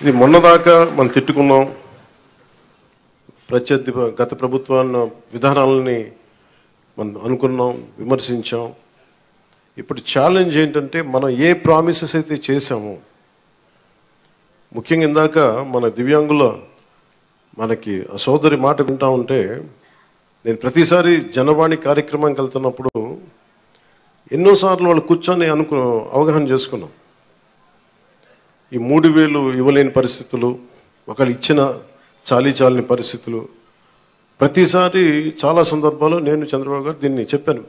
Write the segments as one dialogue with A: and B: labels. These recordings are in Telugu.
A: ఇది మొన్నదాకా మనం తిట్టుకున్నాం, ప్రత్యర్థి గత ప్రభుత్వాన్ని విధానాలని మనం అనుకున్నాం, విమర్శించాం. ఇప్పుడు ఛాలెంజ్ ఏంటంటే మనం ఏ ప్రామిసెస్ అయితే చేశామో, ముఖ్యంగా ఇందాక మన దివ్యాంగుల మనకి సోదరి మాట వింటా ఉంటే, నేను ప్రతిసారి జనవాణి కార్యక్రమానికి వెళ్తున్నప్పుడు ఎన్నోసార్లు వాళ్ళు కూర్చొని అవగాహన చేసుకున్నాం. ఈ 3,000 ఇవ్వలేని పరిస్థితులు, ఒకళ్ళు ఇచ్చిన చాలని పరిస్థితులు. ప్రతిసారి చాలా సందర్భాల్లో నేను చంద్రబాబు గారు దీన్ని చెప్పాను.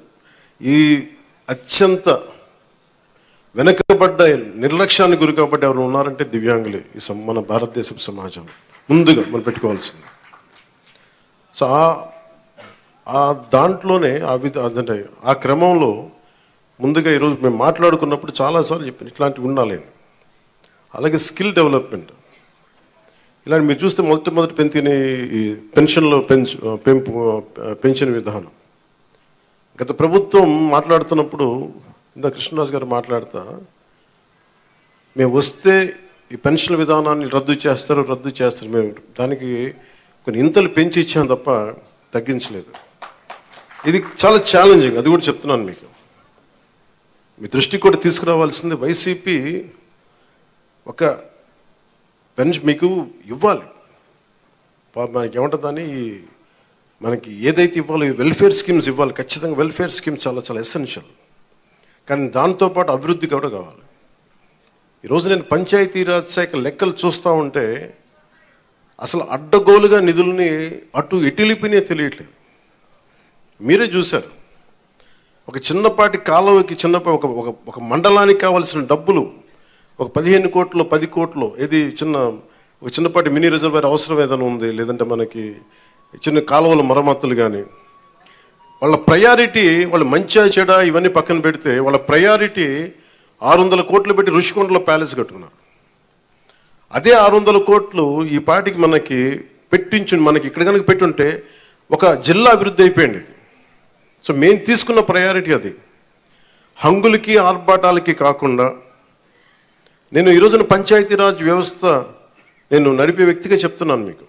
A: ఈ అత్యంత వెనకబడ్డ నిర్లక్ష్యానికి గురి కాబట్టి ఎవరు ఉన్నారంటే దివ్యాంగులే ఈ మన భారతదేశపు సమాజం ముందుగా మనం పెట్టుకోవాల్సింది. సో ఆ దాంట్లోనే అంటే ఆ క్రమంలో ముందుగా ఈరోజు మేము మాట్లాడుకున్నప్పుడు చాలాసార్లు చెప్పాను ఇట్లాంటివి ఉండాలి. అలాగే స్కిల్ డెవలప్మెంట్ ఇలాంటి మీరు చూస్తే మొదటి పెంచిన ఈ పెన్షన్లో పెన్షన్ విధానం గత ప్రభుత్వం మాట్లాడుతున్నప్పుడు ఇందా కృష్ణరాజు గారు మాట్లాడుతా, మేము వస్తే ఈ పెన్షన్ విధానాన్ని రద్దు చేస్తారు, మేము దానికి కొన్ని ఇంతలు పెంచి ఇచ్చాం తప్ప తగ్గించలేదు. ఇది చాలా ఛాలెంజింగ్, అది కూడా చెప్తున్నాను మీకు. మీ దృష్టికి కూడా తీసుకురావాల్సింది వైసీపీ ఒక పెన్షన్ మీకు ఇవ్వాలి. మనకి ఏమంటుందని మనకి ఏదైతే ఇవ్వాలో వెల్ఫేర్ స్కీమ్స్ ఇవ్వాలి, ఖచ్చితంగా వెల్ఫేర్ స్కీమ్స్ చాలా చాలా ఎసెన్షియల్. కానీ దాంతోపాటు అభివృద్ధి కూడా కావాలి. ఈరోజు నేను పంచాయతీరాజ్ శాఖ లెక్కలు చూస్తూ ఉంటే అసలు అడ్డగోలుగా నిధుల్ని అటు ఎటులిపినే తెలియట్లేదు. మీరే చూశారు, ఒక చిన్నపాటి కాలువకి ఒక మండలానికి కావాల్సిన డబ్బులు ఒక 15 కోట్లు 10 కోట్లు ఏది ఒక చిన్నపాటి మినీ రిజర్వాయర్ అవసరం ఏదైనా ఉంది, లేదంటే మనకి చిన్న కాలువల మరమ్మతులు కానీ, వాళ్ళ ప్రయారిటీ వాళ్ళు మంచిగా చెడ ఇవన్నీ పక్కన పెడితే వాళ్ళ ప్రయారిటీ 600 కోట్లు పెట్టి ఋషికొండలో ప్యాలెస్ కట్టుకున్నారు. అదే 600 కోట్లు ఈ పాటికి మనకి మనకి ఇక్కడ కనుక పెట్టుంటే ఒక జిల్లా అభివృద్ధి అయిపోయింది ఇది. సో మేము తీసుకున్న ప్రయారిటీ అది. హంగులకి ఆర్భాటాలకి కాకుండా, నేను ఈరోజున పంచాయతీరాజ్ వ్యవస్థ నేను నడిపే వ్యక్తిగా చెప్తున్నాను మీకు,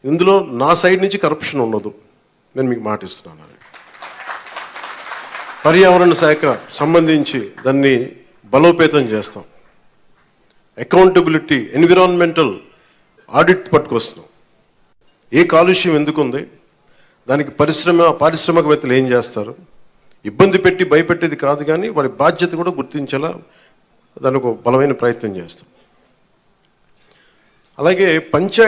A: ఇందులో నా సైడ్ నుంచి కరప్షన్ ఉండదు, నేను మీకు మాటిస్తున్నాను. పర్యావరణ శాఖ సంబంధించి దాన్ని బలోపేతం చేస్తాం. అకౌంటబిలిటీ, ఎన్విరాన్మెంటల్ ఆడిట్ పట్టుకొస్తున్నాం. ఏ కాలుష్యం ఎందుకు ఉంది, దానికి పారిశ్రామికవేత్తలు ఏం చేస్తారు, ఇబ్బంది పెట్టి భయపెట్టేది కాదు, కానీ వారి బాధ్యత కూడా గుర్తించేలా దానికి ఒక బలమైన ప్రయత్నం చేస్తాం. అలాగే